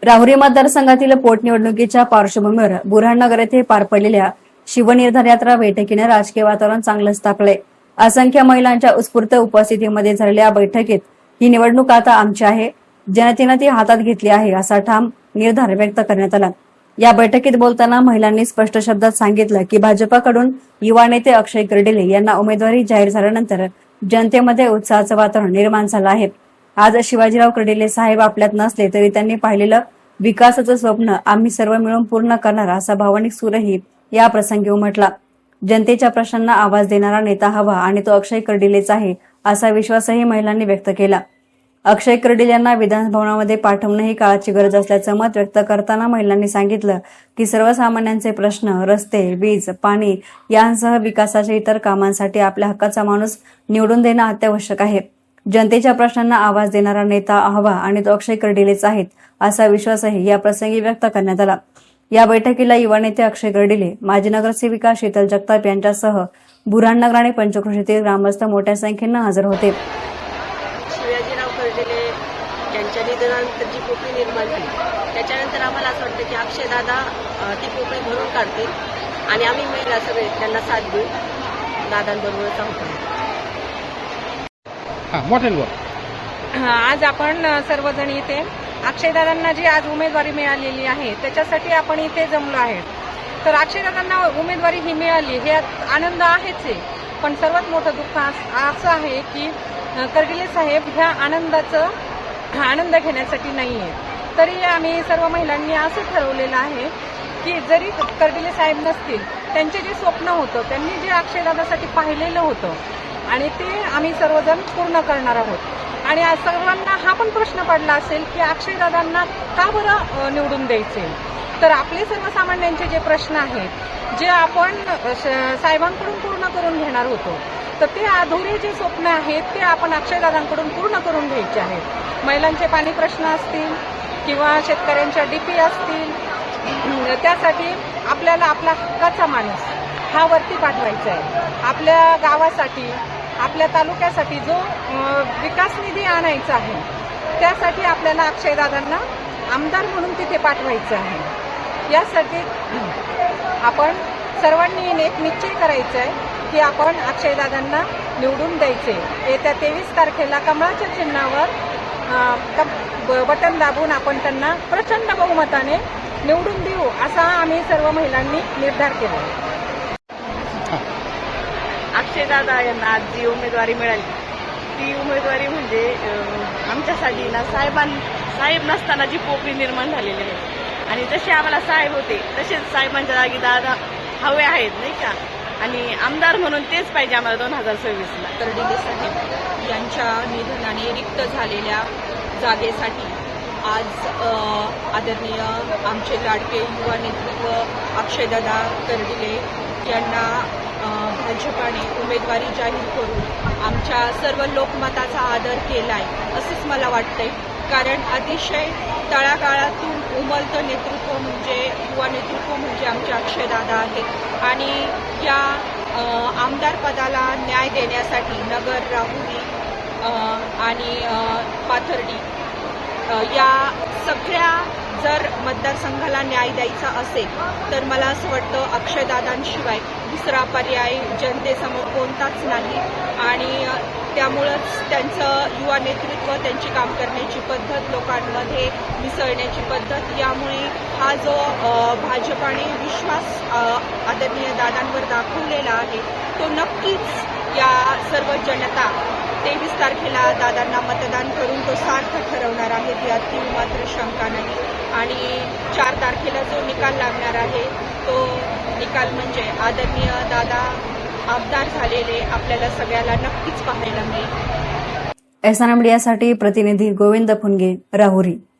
राहुरी मतदारसंघातील पोटनिवडणुकीच्या पार्श्वभूमीवर बुऱ्हाणनगर येथे पार पडलेल्या शिवनिर्धार यात्रा बैठकीने राजकीय वातावरण चांगलंच तापलंय। असंख्य महिलांच्या उत्स्फूर्त उपस्थितीमध्ये झालेल्या बैठकीत ही निवडणूक आता आमची आहे, जनतेने ती हातात घेतली आहे असा ठाम निर्धार व्यक्त करण्यात आला। या बैठकीत बोलताना महिलांनी स्पष्ट शब्दात सांगितलं की भाजपाकडून युवा नेते अक्षय कर्डिले यांना उमेदवारी जाहीर झाल्यानंतर जनतेमध्ये उत्साहाचं वातावरण निर्माण झालं आहे। आज शिवाजीराव कर्डिले साहेब आपल्यात नसले तरी त्यांनी पाहिलेलं विकासाचं स्वप्न आम्ही सर्व मिळून पूर्ण करणार असा भावनिक सूरही या प्रसंगी उमटला। जनतेच्या प्रश्नांना आवाज देणारा नेता हवा आणि तो अक्षय कर्डिलेच आहे असा विश्वासही महिलांनी व्यक्त केला। अक्षय कर्डिले यांना विधानभवनामध्ये पाठवणं ही काळाची गरज असल्याचं मत व्यक्त करताना महिलांनी सांगितलं की सर्वसामान्यांचे प्रश्न, रस्ते, वीज, पाणी यांसह विकासाच्या इतर कामांसाठी आपल्या हक्काचा माणूस निवडून देणं अत्यावश्यक आहे। जनतेच्या प्रश्नांना आवाज देणारा नेता हवा आणि तो अक्षय कर्डिलेच आहेत असा विश्वासही या प्रसंगी व्यक्त करण्यात आला। या बैठकीला युवा नेते अक्षय कर्डिले, माजी नगरसेविका शीतल जगताप यांच्यासह बुऱ्हाणनगर आणि पंचक्रोशीतील ग्रामस्थ मोठ्या संख्येनं हजर होते। शिवाजीराव कर्डिले यांच्या निधनानंतर जी पोकळी निर्माण झाली त्याच्यानंतर आम्हाला असं वाटतं की अक्षयदादा ती पोकळी भरून काढतील आणि आम्ही महिला सगळे त्यांना साथ देऊ, दादांबरोबरच आहोत। आज आपण सर्वजण इथे अक्षयदादांना जी आज उमेदवारी मिळालेली आहे त्याच्यासाठी आपण इथे जमलो आहोत। तर अक्षयदादांना उमेदवारी ही मिळाली हे आनंद आहेच आहे, पण सर्वात मोठं दुःख असं आहे की कर्डिले साहेब ह्या आनंद घेण्यासाठी नाही आहे। तरी आम्ही सर्व महिलांनी असं ठरवलेलं आहे की जरी कर्डिले साहेब नसतील, त्यांचे जे स्वप्न होतं, त्यांनी जे अक्षयदादासाठी पाहिलेलं होतं आणि ते आम्ही सर्वजण पूर्ण करणार आहोत। आणि आज सर्वांना हा पण प्रश्न पडला असेल की अक्षयदादांना का बरं निवडून द्यायचे। तर आपले सर्वसामान्यांचे जे प्रश्न आहेत जे आपण साहेबांकडून पूर्ण करून घेणार होतो, तर ते अधुरे जे स्वप्न आहेत ते आपण अक्षयदादांकडून पूर्ण करून घ्यायचे आहेत। महिलांचे पाणी प्रश्न असतील किंवा शेतकऱ्यांच्या डीपी असतील, त्यासाठी आपल्याला आपला हक्काचा माणूस हा वरती पाठवायचा आहे। आपल्या गावासाठी, आपल्या तालुक्यासाठी जो विकास निधी आणायचा आहे त्यासाठी आपल्याला अक्षयदादांना आमदार म्हणून तिथे पाठवायचं आहे। यासाठी आपण सर्वांनी एक निश्चय करायचा आहे की आपण अक्षयदादांना निवडून द्यायचे। येत्या 23 तारखेला कमळाच्या चिन्हावर बटन दाबून आपण त्यांना प्रचंड बहुमताने निवडून देऊ असा आम्ही सर्व महिलांनी निर्धार केला। अक्षयदादा यांना आज जी उमेदवारी मिळाली ती उमेदवारी म्हणजे आमच्यासाठी ना साहेब नसताना जी पोकळी निर्माण झालेली आहे आणि जसे आम्हाला साहेब होते तसेच साहेबांच्या जागी दादा हवे आहेत, नाही का। आणि आमदार म्हणून तेच पाहिजे आम्हाला 2026ला। कर्डिले साहेब यांच्या निधनाने रिक्त झालेल्या जागेसाठी आज आदरणीय आमचे लाडके युवा नेतृत्व अक्षयदादा कर्डिले यांना भाजपाने उमेदवारी जाहीर करून आमच्या सर्व लोकमताचा आदर केला आहे असंच मला वाटतंय। कारण अतिशय तळागाळातून उमलतं नेतृत्व म्हणजे युवा नेतृत्व म्हणजे आमचे अक्षयदादा आहेत आणि या आमदार पदाला न्याय देण्यासाठी नगर, राहुरी आणि पाथर्डी या सगळ्या जर मतदारसंघाला न्याय द्यायचा असेल तर मला असं वाटतं अक्षयदादांशिवाय दुसरा पर्याय जनतेसमोर कोणताच नाही। आणि त्यामुळंच त्यांचं युवा नेतृत्व, त्यांची काम करण्याची पद्धत, लोकांमध्ये मिसळण्याची पद्धत, यामुळे हा जो भाजपाने विश्वास आदरणीय दादांवर दाखवलेला आहे तो नक्कीच या सर्व जनता 23 तारखेला दादांना मतदान करून तो सार्थ ठरवणार आहे, यात मात्र शंका नाही। आणि 4 तारखेला जो निकाल लागणार आहे तो निकाल म्हणजे आदरणीय दादा आमदार झालेले आपल्याला सगळ्याला नक्कीच पाहायला मिळेल। एसएनएम मीडियासाठी प्रतिनिधी गोविंद फुनगे, राहुरी।